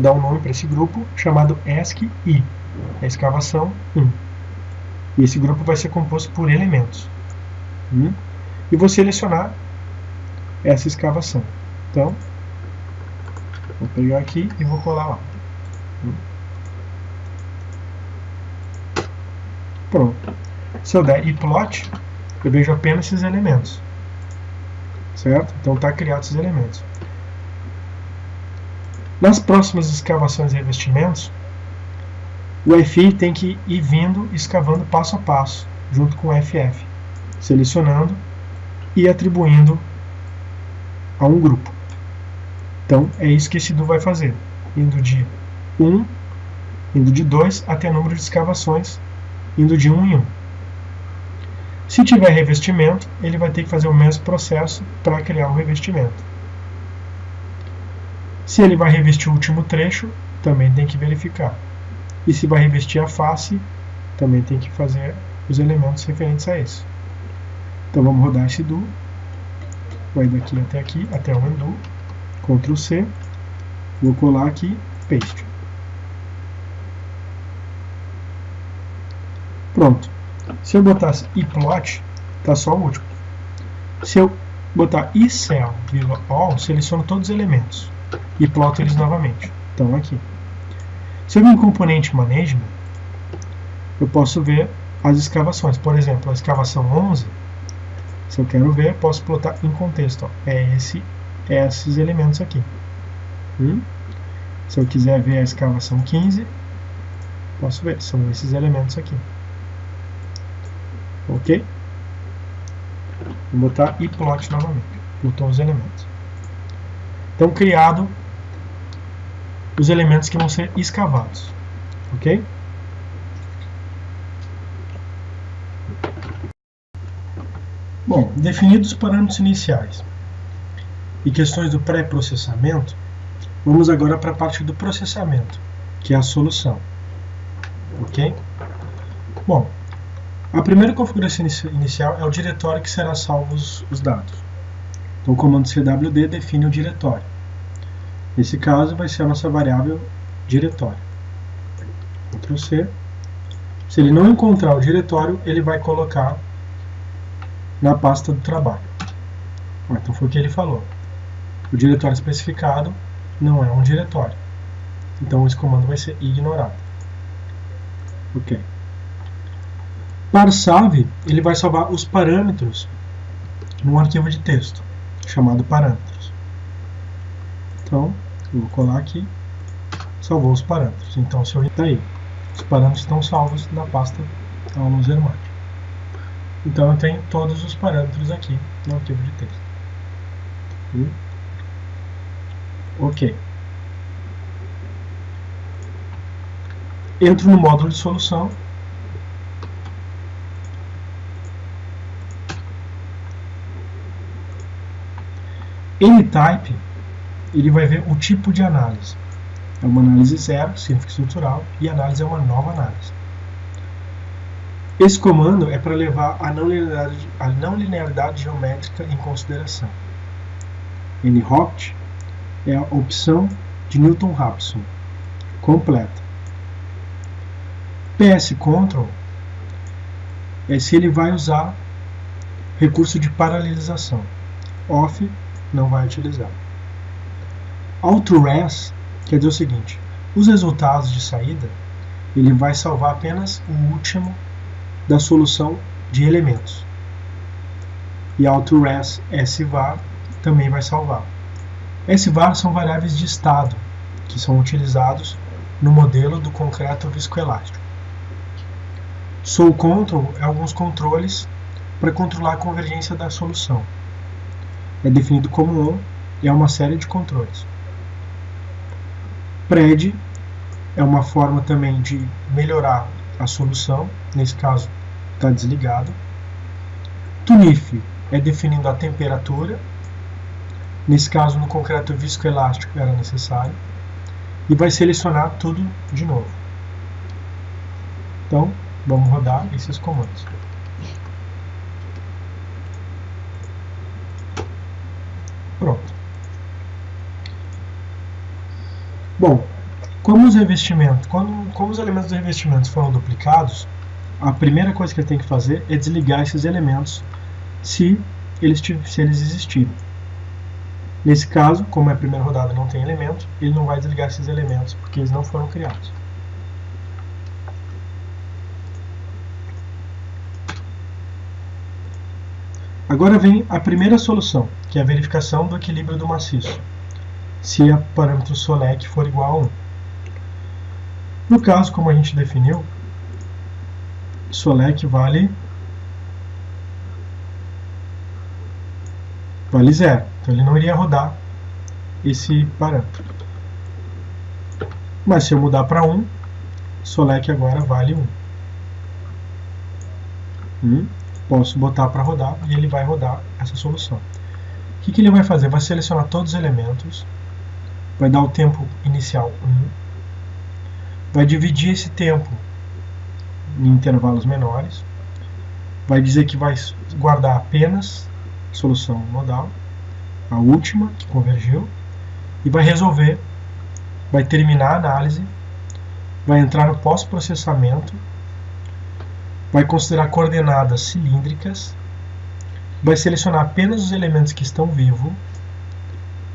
dar um nome para esse grupo, chamado ESC-I, a escavação 1. E esse grupo vai ser composto por elementos. E vou selecionar essa escavação. Então, vou pegar aqui e vou colar lá. Pronto. Se eu der iPlot, eu vejo apenas esses elementos. Certo? Então está criado esses elementos. Nas próximas escavações e revestimentos, o FI tem que ir vindo, escavando passo a passo, junto com o FF, selecionando e atribuindo a um grupo. Então, é isso que esse DO vai fazer, indo de 1, indo de 2 até o número de escavações, indo de 1 em 1. Se tiver revestimento, ele vai ter que fazer o mesmo processo para criar um revestimento. Se ele vai revestir o último trecho, também tem que verificar. E se vai revestir a face, também tem que fazer os elementos referentes a isso. Então vamos rodar esse DO. Vai daqui, até o undo. Ctrl C. Vou colar aqui, paste. Pronto. Se eu botasse iPlot, está só o último. Se eu botar iCell, all, seleciono todos os elementos e ploto eles novamente. Então aqui. Se eu vir em componente Management, eu posso ver as escavações. Por exemplo, a escavação 11, se eu quero ver, posso plotar em contexto. Ó. É esses elementos aqui. Se eu quiser ver a escavação 15, posso ver, são esses elementos aqui. Ok? Vou botar e plot novamente. Plotou os elementos. Então, criado os elementos que vão ser escavados. Ok? Bom, definidos os parâmetros iniciais e questões do pré-processamento, vamos agora para a parte do processamento, que é a solução. Ok? Bom, a primeira configuração inicial é o diretório que será salvo os dados. Então, o comando cwd define o diretório. Nesse caso, vai ser a nossa variável diretório. Ctrl C. Se ele não encontrar o diretório, ele vai colocar na pasta do trabalho. Então, foi o que ele falou. O diretório especificado não é um diretório. Então, esse comando vai ser ignorado. Ok. Para o salve, ele vai salvar os parâmetros num arquivo de texto, chamado parâmetros. Então, eu vou colar aqui, salvou os parâmetros. Então, se eu entrar aí, os parâmetros estão salvos na pasta aulas Zermatt. Então, eu tenho todos os parâmetros aqui no arquivo de texto. Ok. Entro no módulo de solução. N-type, ele vai ver o tipo de análise. É uma análise zero, científica estrutural, e análise é uma nova análise. Esse comando é para levar a não linearidade geométrica em consideração. N-hopt é a opção de Newton-Raphson, completa. PS-control é se ele vai usar recurso de paralelização. Off não vai utilizar. Auto-res quer dizer o seguinte: os resultados de saída ele vai salvar apenas o último da solução de elementos. E auto-res SVAR também vai salvar. SVAR são variáveis de estado que são utilizados no modelo do concreto viscoelástico. SolControl é alguns controles para controlar a convergência da solução. É definido como on e é uma série de controles. Pred é uma forma também de melhorar a solução, nesse caso está desligado. Tunif é definindo a temperatura, nesse caso no concreto viscoelástico era necessário, e vai selecionar tudo de novo. Então, vamos rodar esses comandos. Pronto. Bom, como os revestimentos, como os elementos dos revestimentos foram duplicados, a primeira coisa que ele tem que fazer é desligar esses elementos se eles existirem. Nesse caso, como é a primeira rodada e não tem elemento, ele não vai desligar esses elementos porque eles não foram criados. Agora vem a primeira solução, que é a verificação do equilíbrio do maciço, se o parâmetro SOLEC for igual a 1. No caso, como a gente definiu, SOLEC vale 0. Então ele não iria rodar esse parâmetro. Mas se eu mudar para 1, SOLEC agora vale 1. Posso botar para rodar e ele vai rodar essa solução. O que ele vai fazer? Vai selecionar todos os elementos, vai dar o tempo inicial 1, vai dividir esse tempo em intervalos menores, vai dizer que vai guardar apenas a solução modal, a última que convergiu, e vai resolver, vai terminar a análise, vai entrar no pós-processamento, vai considerar coordenadas cilíndricas, vai selecionar apenas os elementos que estão vivos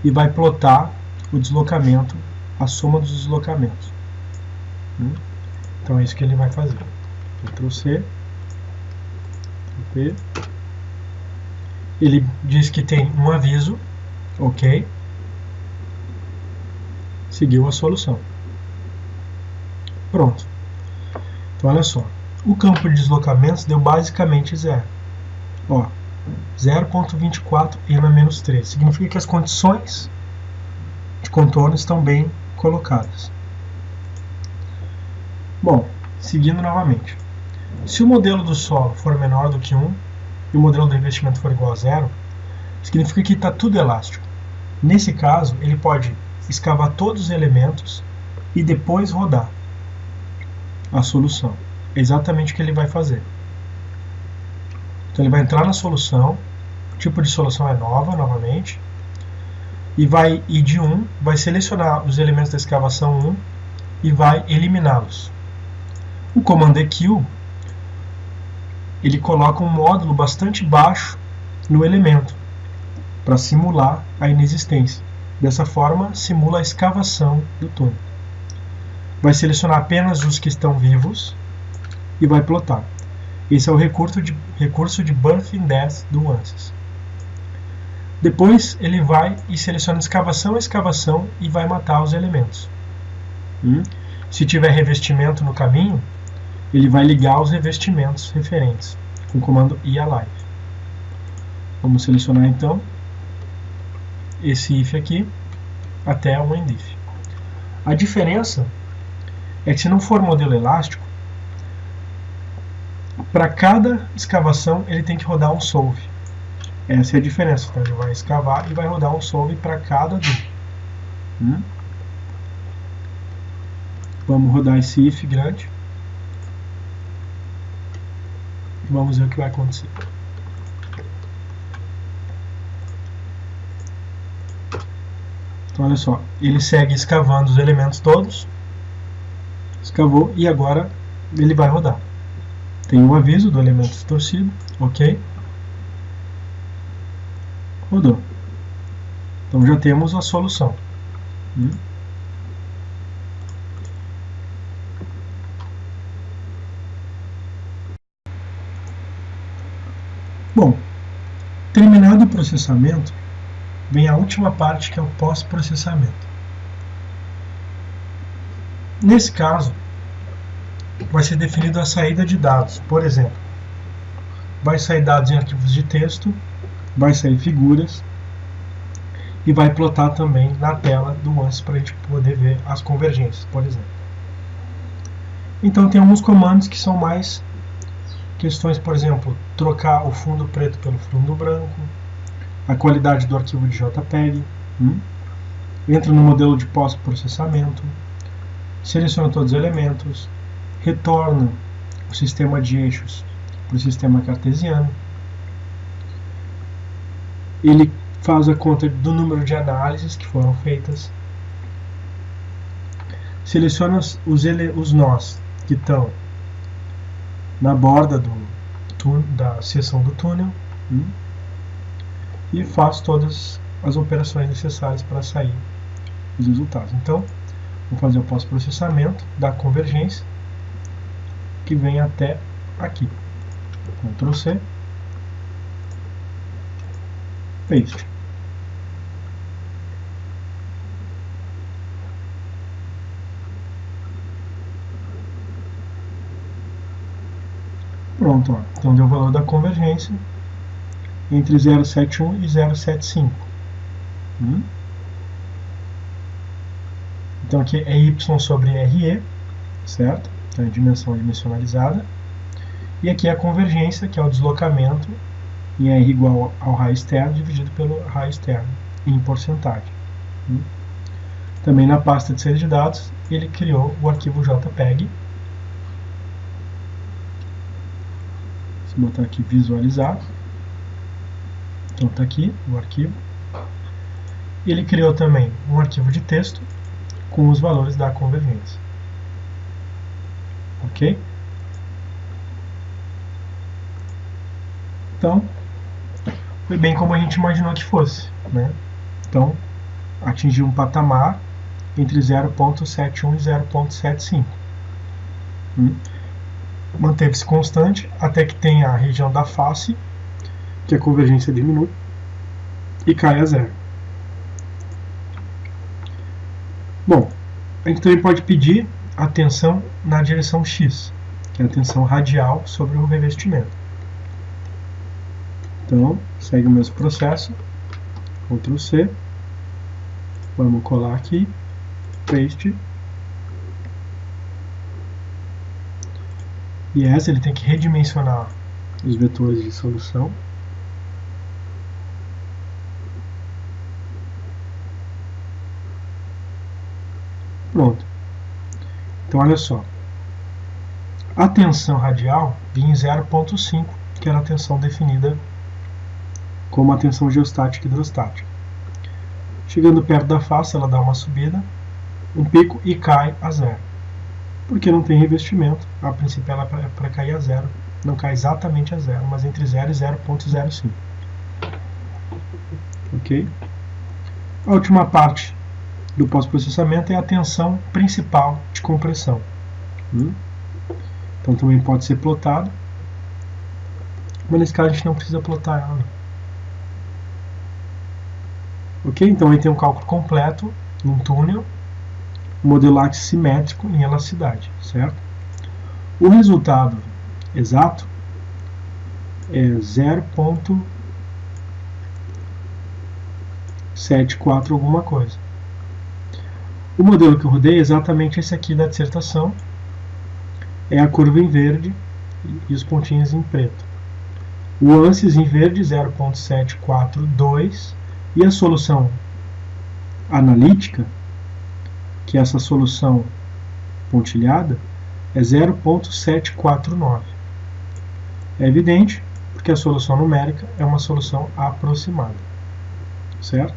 e vai plotar o deslocamento, a soma dos deslocamentos. Então é isso que ele vai fazer. Ctrl C, P. Ele diz que tem um aviso, ok. seguiu a solução. Pronto. Então, olha só. O campo de deslocamentos deu basicamente zero. Ó, 0,24 na menos 3. Significa que as condições de contorno estão bem colocadas. Bom, seguindo novamente. Se o modelo do solo for menor do que 1 e o modelo do revestimento for igual a 0, significa que está tudo elástico. Nesse caso, ele pode escavar todos os elementos e depois rodar a solução. É exatamente o que ele vai fazer. Então ele vai entrar na solução, o tipo de solução é nova, novamente, e vai ir de 1, vai selecionar os elementos da escavação 1 e vai eliminá-los. O comando EQ, ele coloca um módulo bastante baixo no elemento, para simular a inexistência. Dessa forma, simula a escavação do túnel. Vai selecionar apenas os que estão vivos e vai plotar. Esse é o recurso de Birth and Death do ANSYS. Depois ele vai e seleciona escavação a escavação e vai matar os elementos. Se tiver revestimento no caminho, ele vai ligar os revestimentos referentes com o comando IAlive. Vamos selecionar então esse if aqui até o end if. A diferença é que se não for modelo elástico, para cada escavação ele tem que rodar um solve. Essa é a diferença. Então ele vai escavar e vai rodar um solve para cada do. Vamos rodar esse if grande. E vamos ver o que vai acontecer. Então olha só, ele segue escavando os elementos todos. Escavou e agora ele vai rodar. Tem o aviso do elemento distorcido, ok? Rodou. Então já temos a solução. Bom, terminado o processamento, vem a última parte, que é o pós-processamento. Nesse caso, vai ser definido a saída de dados. Por exemplo, vai sair dados em arquivos de texto, vai sair figuras e vai plotar também na tela do ANSYS para a gente poder ver as convergências, por exemplo. Então tem alguns comandos que são mais questões, por exemplo, trocar o fundo preto pelo fundo branco, a qualidade do arquivo de JPEG, entra no modelo de pós-processamento, seleciona todos os elementos, retorna o sistema de eixos para o sistema cartesiano, ele faz a conta do número de análises que foram feitas, seleciona os nós que estão na borda da seção do túnel e faz todas as operações necessárias para sair os resultados. Então, vou fazer o pós-processamento da convergência, que vem até aqui. Ctrl C, paste. Pronto, ó. Então deu o valor da convergência entre 0,71 e 0,75. Então aqui é Y sobre RE, certo? Então é dimensão dimensionalizada. E aqui é a convergência, que é o deslocamento em R igual ao raio externo dividido pelo raio externo em porcentagem. Também na pasta de série de dados ele criou o arquivo JPEG. Vou botar aqui visualizar. Então está aqui o arquivo. Ele criou também um arquivo de texto com os valores da convergência. Ok? Então, foi bem como a gente imaginou que fosse, né? Então, atingiu um patamar entre 0,71 e 0,75. Manteve-se constante até que tem a região da face, que a convergência diminui e cai a zero. Bom, a gente também pode pedir a tensão na direção X, que é a tensão radial sobre o revestimento. Então, segue o mesmo processo, Ctrl C, vamos colar aqui, paste, e essa ele tem que redimensionar os vetores de solução. Pronto. Então, olha só. A tensão radial vinha em 0,5, que era a tensão definida como a tensão geostática e hidrostática. Chegando perto da face, ela dá uma subida, um pico e cai a zero. Porque não tem revestimento, a princípio ela é para cair a zero. Não cai exatamente a zero, mas entre 0 e 0,05. Ok? A última parte do pós-processamento é a tensão principal de compressão. Então também pode ser plotado, mas nesse caso a gente não precisa plotar ela. Ok? Então aí tem um cálculo completo num túnel, modelo axissimétrico em elasticidade, certo? O resultado exato é 0,74 alguma coisa. O modelo que eu rodei é exatamente esse aqui da dissertação. É a curva em verde e os pontinhos em preto. O ANSYS em verde, 0,742. E a solução analítica, que é essa solução pontilhada, é 0,749. É evidente, porque a solução numérica é uma solução aproximada. Certo?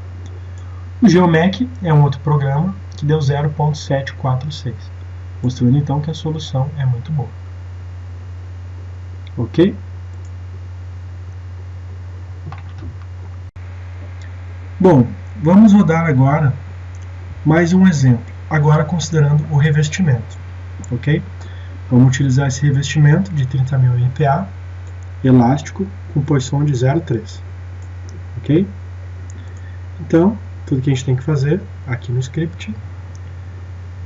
O GeoMech é um outro programa que deu 0,746, mostrando então que a solução é muito boa. Ok? Bom, vamos rodar agora mais um exemplo, agora considerando o revestimento. Ok? Vamos utilizar esse revestimento de 30.000 MPa, elástico, com Poisson de 0,3. Ok? Então, tudo que a gente tem que fazer aqui no script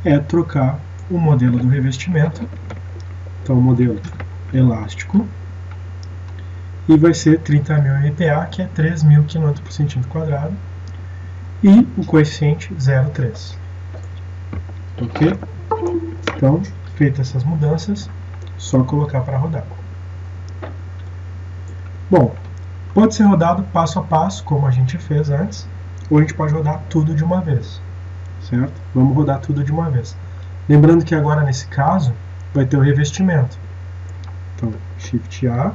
é trocar o modelo do revestimento. Então, o modelo elástico, e vai ser 30.000 MPa, que é 3.000 kN por centímetro quadrado, e o coeficiente 0,3. Ok? Então, feitas essas mudanças, só colocar para rodar. Bom, pode ser rodado passo a passo, como a gente fez antes, ou a gente pode rodar tudo de uma vez, certo? Vamos rodar tudo de uma vez. Lembrando que agora, nesse caso, vai ter o revestimento. Então, Shift A.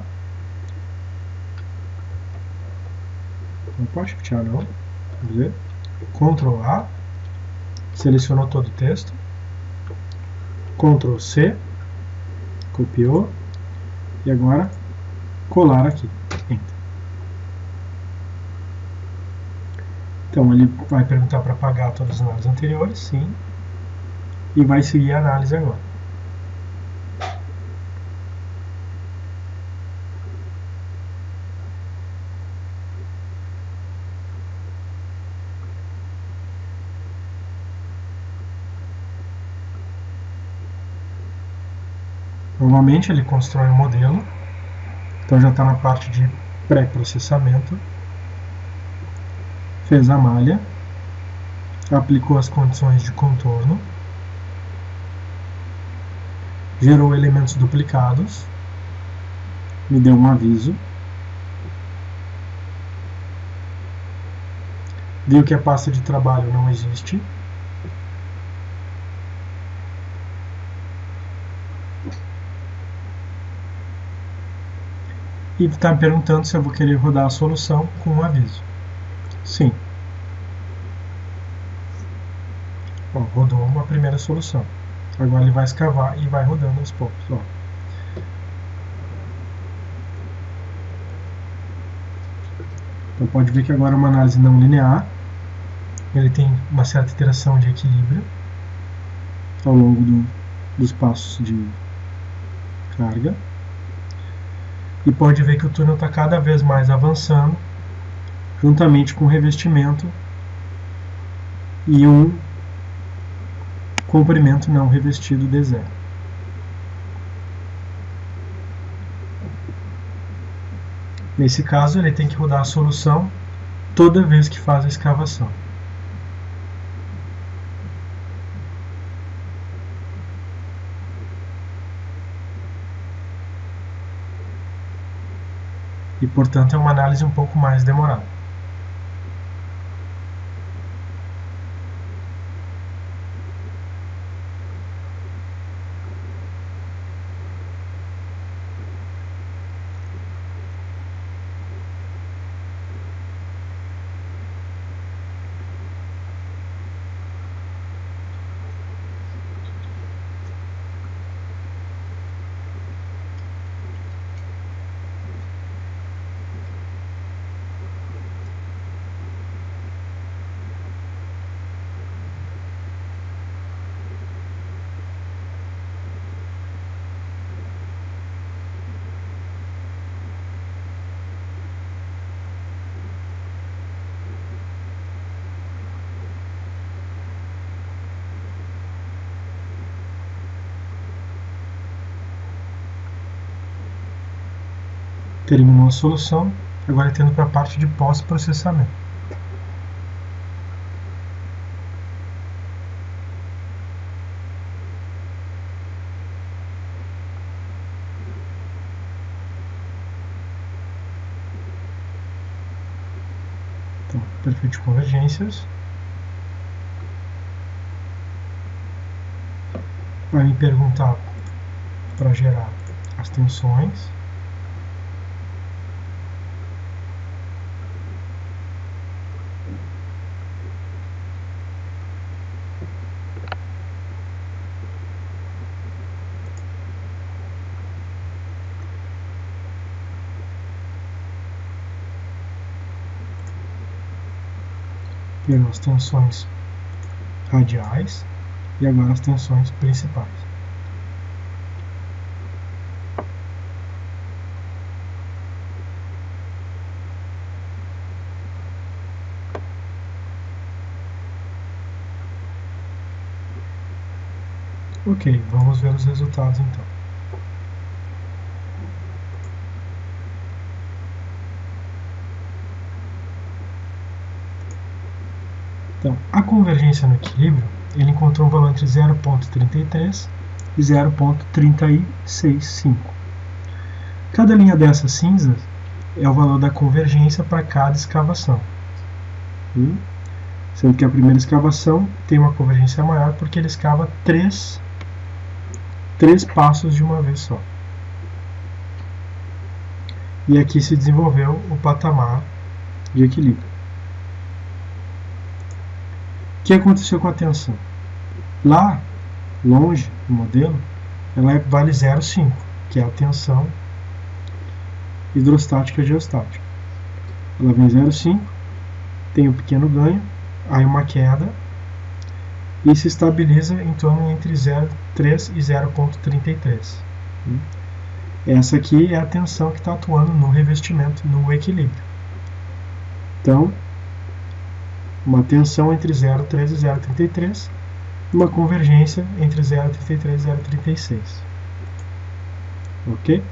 Não pode Shift A, não. Vamos ver. Ctrl A. Selecionou todo o texto. Ctrl C. Copiou. E agora, colar aqui. Enter. Então, ele vai perguntar para apagar todas as análises anteriores, sim. E vai seguir a análise agora. Novamente, ele constrói um modelo. Então, já está na parte de pré-processamento. Fez a malha, aplicou as condições de contorno, gerou elementos duplicados, me deu um aviso, viu que a pasta de trabalho não existe, e está me perguntando se eu vou querer rodar a solução com um aviso. Sim. Ó, rodou uma primeira solução. Agora ele vai escavar e vai rodando aos poucos. Ó. Então pode ver que agora é uma análise não linear. Ele tem uma certa interação de equilíbrio ao longo dos passos de carga. E pode ver que o túnel está cada vez mais avançando, juntamente com o revestimento e um comprimento não revestido D0. Nesse caso, ele tem que rodar a solução toda vez que faz a escavação. E, portanto, é uma análise um pouco mais demorada. Terminou a solução, agora tendo para a parte de pós-processamento. Então, perfil de convergências. Vai me perguntar para gerar as tensões. As tensões radiais e agora as tensões principais. Ok, vamos ver os resultados então. Então, a convergência no equilíbrio, ele encontrou um valor entre 0,33 e 0,365. Cada linha dessas cinzas é o valor da convergência para cada escavação. Sendo que a primeira escavação tem uma convergência maior porque ele escava três passos de uma vez só. E aqui se desenvolveu o patamar de equilíbrio. O que aconteceu com a tensão? Lá, longe, no modelo, ela vale 0,5, que é a tensão hidrostática geostática. Ela vem 0,5, tem um pequeno ganho, aí uma queda, e se estabiliza em torno entre 0,3 e 0,33. Essa aqui é a tensão que está atuando no revestimento, no equilíbrio. Então, uma tensão entre 0,3 e 0,33, uma convergência entre 0,33 e 0,36. Ok?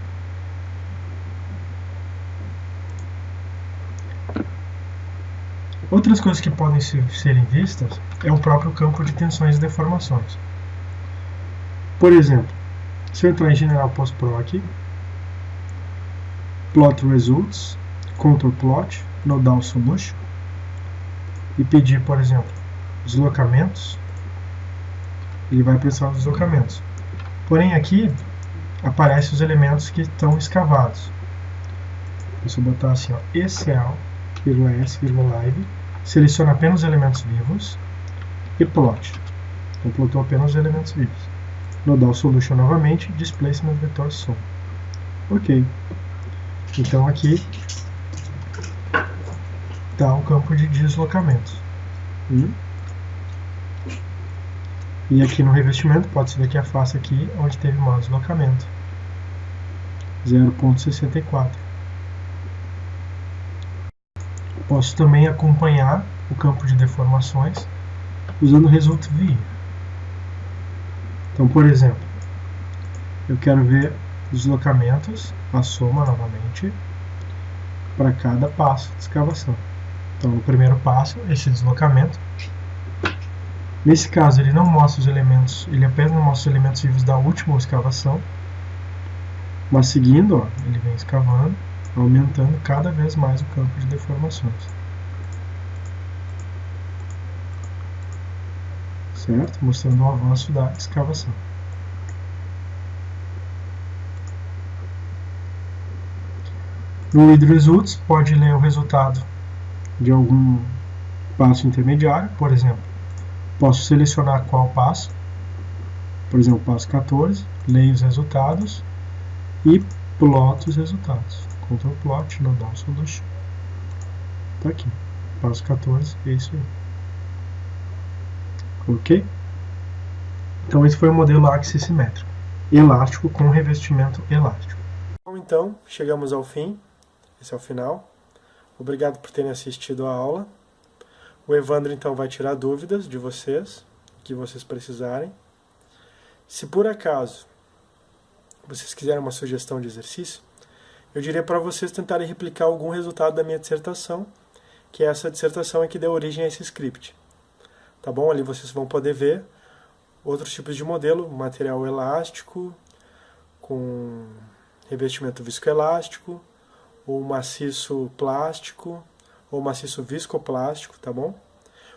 Outras coisas que podem serem vistas é o próprio campo de tensões e deformações. Por exemplo, se eu entrar em General Post-Pro aqui, Plot Results, Contour Plot, Nodal Solution, e pedir, por exemplo, deslocamentos, ele vai apressar os deslocamentos. Porém, aqui aparecem os elementos que estão escavados. Se eu botar assim, ó, ECL, S, live, seleciona apenas os elementos vivos e plot. Então, plotou apenas os elementos vivos. Nodal Solution novamente, Displacement Vector Sum. Ok. Então, aqui está o campo de deslocamentos. E aqui no revestimento, pode-se ver que a face aqui onde teve maior deslocamento. 0,64. Posso também acompanhar o campo de deformações usando o Result View. Então, por exemplo, eu quero ver os deslocamentos, a soma novamente, para cada passo de escavação. Então, no primeiro passo, esse deslocamento. Nesse caso, ele não mostra os elementos, ele apenas mostra os elementos vivos da última escavação. Mas seguindo, ó, ele vem escavando, aumentando cada vez mais o campo de deformações. Certo? Mostrando o avanço da escavação. No Read Results, pode ler o resultado de algum passo intermediário, por exemplo, posso selecionar qual passo, por exemplo, passo 14, leio os resultados e ploto os resultados. Ctrl Plot, Nodal Solution. Tá aqui, passo 14, é isso aí. Ok? Então esse foi o modelo Axis simétrico, elástico com revestimento elástico. Bom, então, chegamos ao fim, esse é o final. Obrigado por terem assistido a aula. O Evandro então vai tirar dúvidas de vocês, que vocês precisarem. Se por acaso vocês quiserem uma sugestão de exercício, eu diria para vocês tentarem replicar algum resultado da minha dissertação, que essa dissertação é que deu origem a esse script. Tá bom? Ali vocês vão poder ver outros tipos de modelo, material elástico, com revestimento viscoelástico, ou maciço plástico, ou maciço viscoplástico, tá bom?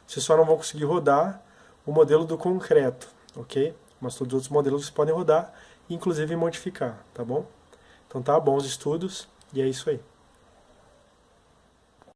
Vocês só não vão conseguir rodar o modelo do concreto, ok? Mas todos os outros modelos vocês podem rodar, inclusive modificar, tá bom? Então tá, bons estudos, e é isso aí.